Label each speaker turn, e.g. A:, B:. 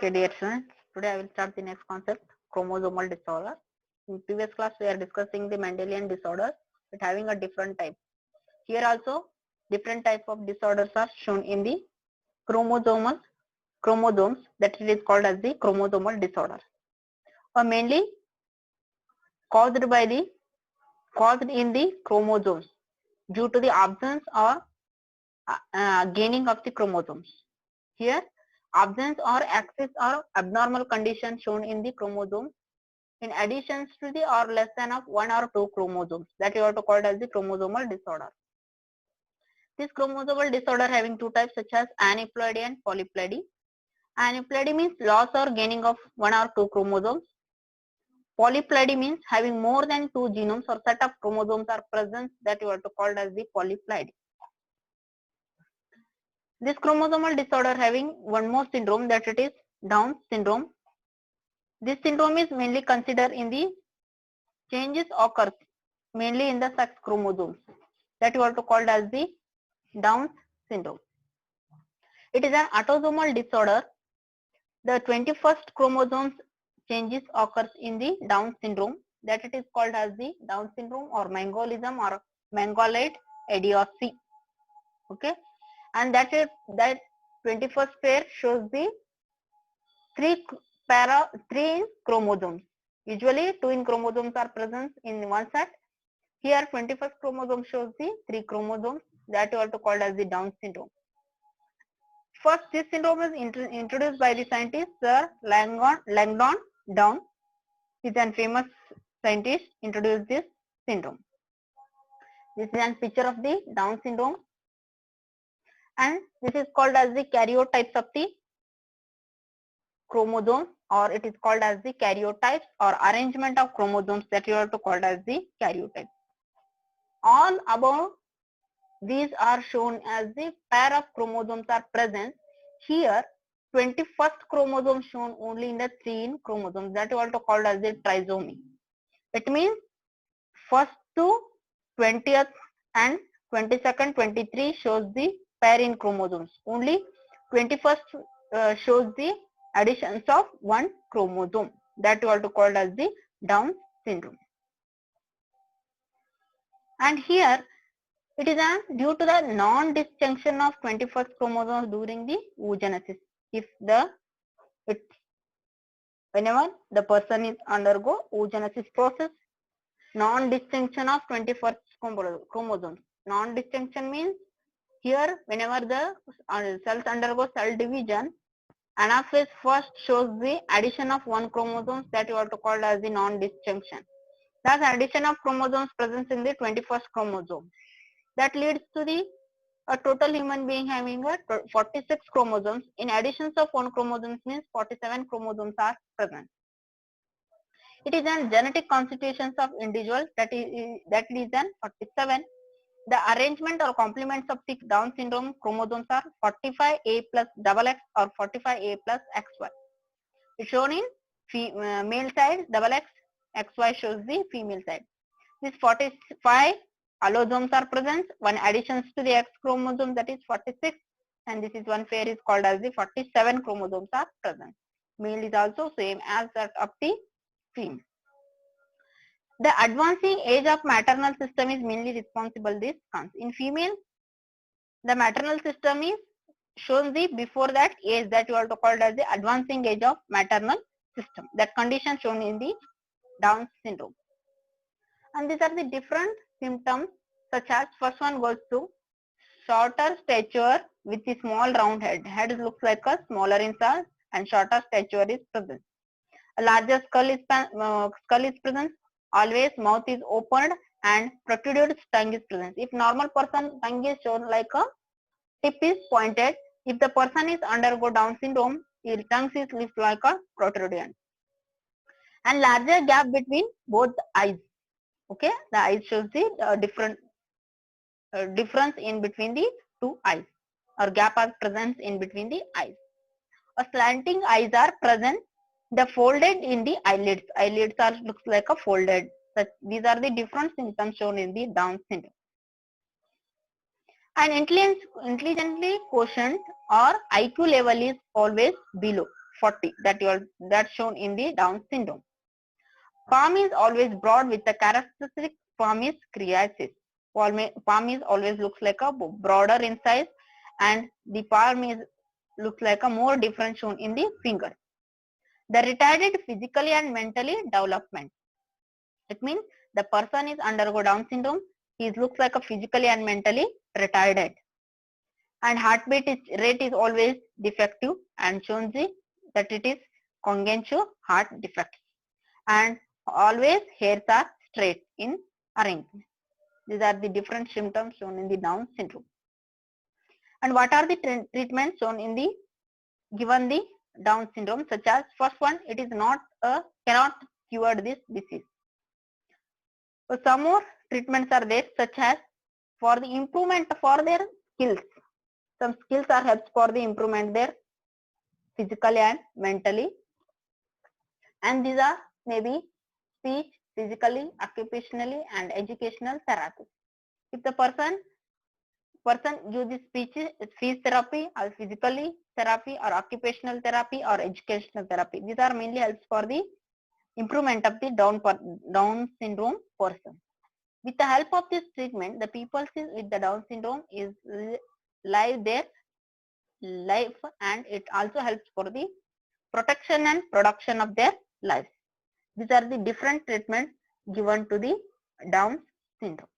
A: Okay, dear students, today I will start the next concept, chromosomal disorder. In previous class, we are discussing the Mendelian disorder, but having a different type. Here also, different type of disorders are shown in the chromosomes, that it is called as the chromosomal disorder. Or mainly caused in the chromosomes due to the absence or gaining of the chromosomes. Here, absence or excess or abnormal condition shown in the chromosomes in addition to the or less than of 1 or 2 chromosomes, that you have to call it as the chromosomal disorder. This chromosomal disorder having two types such as aneuploidy and polyploidy. Aneuploidy means loss or gaining of 1 or 2 chromosomes. Polyploidy means having more than 2 genomes or set of chromosomes are present, that you have to call it as the polyploidy. This chromosomal disorder having one more syndrome, that it is Down syndrome. This syndrome is mainly considered in the changes occurs mainly in the sex chromosomes, that you have to call it as the Down syndrome. It is an autosomal disorder. The 21st chromosomes changes occurs in the Down syndrome, that it is called as the Down syndrome or Mongolism or Mongoloid idiocy. Okay, and that 21st pair shows the three chromosomes. Usually 2 chromosomes are present in one set. Here 21st chromosome shows the 3 chromosomes, that you have to call as the Down syndrome. First, this syndrome is introduced by the scientist Sir Langdon Down. He is a famous scientist introduced this syndrome. This is a picture of the Down syndrome, and this is called as the karyotypes of the chromosomes, or it is called as the karyotypes or arrangement of chromosomes, that you have to call as the karyotypes. All above these are shown as the pair of chromosomes are present. Here 21st chromosome shown only in the 3 chromosomes, that you have to call as the trisomy. It means first to 20th and 22nd, 23 shows the pair in chromosomes. Only 21st shows the additions of 1 chromosome, that you have to call as the Down syndrome. And here it is due to the non-disjunction of 21st chromosomes during the oogenesis. Whenever the person is undergo oogenesis process, non-disjunction of 21st chromosomes. Non-disjunction means here whenever the cells undergo cell division, anaphase first shows the addition of 1 chromosome, that you have to call as the non-disjunction. Thus addition of chromosomes present in the 21st chromosome. That leads to a total human being having 46 chromosomes. In additions of 1 chromosome means 47 chromosomes are present. It is an genetic constitutions of individuals, that is an 47. The arrangement or complements of 6 Down syndrome chromosomes are 45A plus XX or 45A plus XY. It's shown in male side XX, XY shows the female side. These 45 allosomes are present. One additions to the X chromosome, that is 46, and this is one pair is called as the 47 chromosomes are present. Male is also same as that of the female. The advancing age of maternal system is mainly responsible this comes. In female, the maternal system is shown the before that age, that you have to call it as the advancing age of maternal system. That condition shown in the Down syndrome. And these are the different symptoms, such as first one goes to shorter stature with a small round head. Head looks like a smaller in size and shorter stature is present. A larger skull is present. Always mouth is opened and protruded tongue is present. If normal person, tongue is shown like a tip is pointed. If the person is undergo Down syndrome, his tongue is lifted like a protrusion. And larger gap between both eyes. Okay, the eyes shows the difference in between the 2 eyes, or gap are present in between the eyes. A slanting eyes are present. The folded in the eyelids. Eyelids are looks like a folded. These are the different symptoms shown in the Down syndrome. And intelligently quotient or IQ level is always below. 40 that's shown in the Down syndrome. Palm is always broad with the characteristic palm is criasis. Palm is always looks like a broader in size, and the palm is looks like a more different shown in the finger. The retarded physically and mentally development. It means the person is undergo Down syndrome. He looks like a physically and mentally retarded. And heartbeat rate is always defective and shows that it is congenital heart defect. And always hairs are straight in arrangement. These are the different symptoms shown in the Down syndrome. And what are the treatments shown in the given the Down syndrome? Such as first one, it is not cannot cure this disease. So some more treatments are there, such as for the improvement for their skills. Some skills are helps for the improvement there physically and mentally, and these are maybe speech, physically, occupationally, and educational therapy. If the person uses speech therapy or physically therapy or occupational therapy or educational therapy, these are mainly helps for the improvement of the Down syndrome person. With the help of this treatment, the people with the Down syndrome is live their life, and it also helps for the protection and production of their lives. These are the different treatments given to the Down syndrome.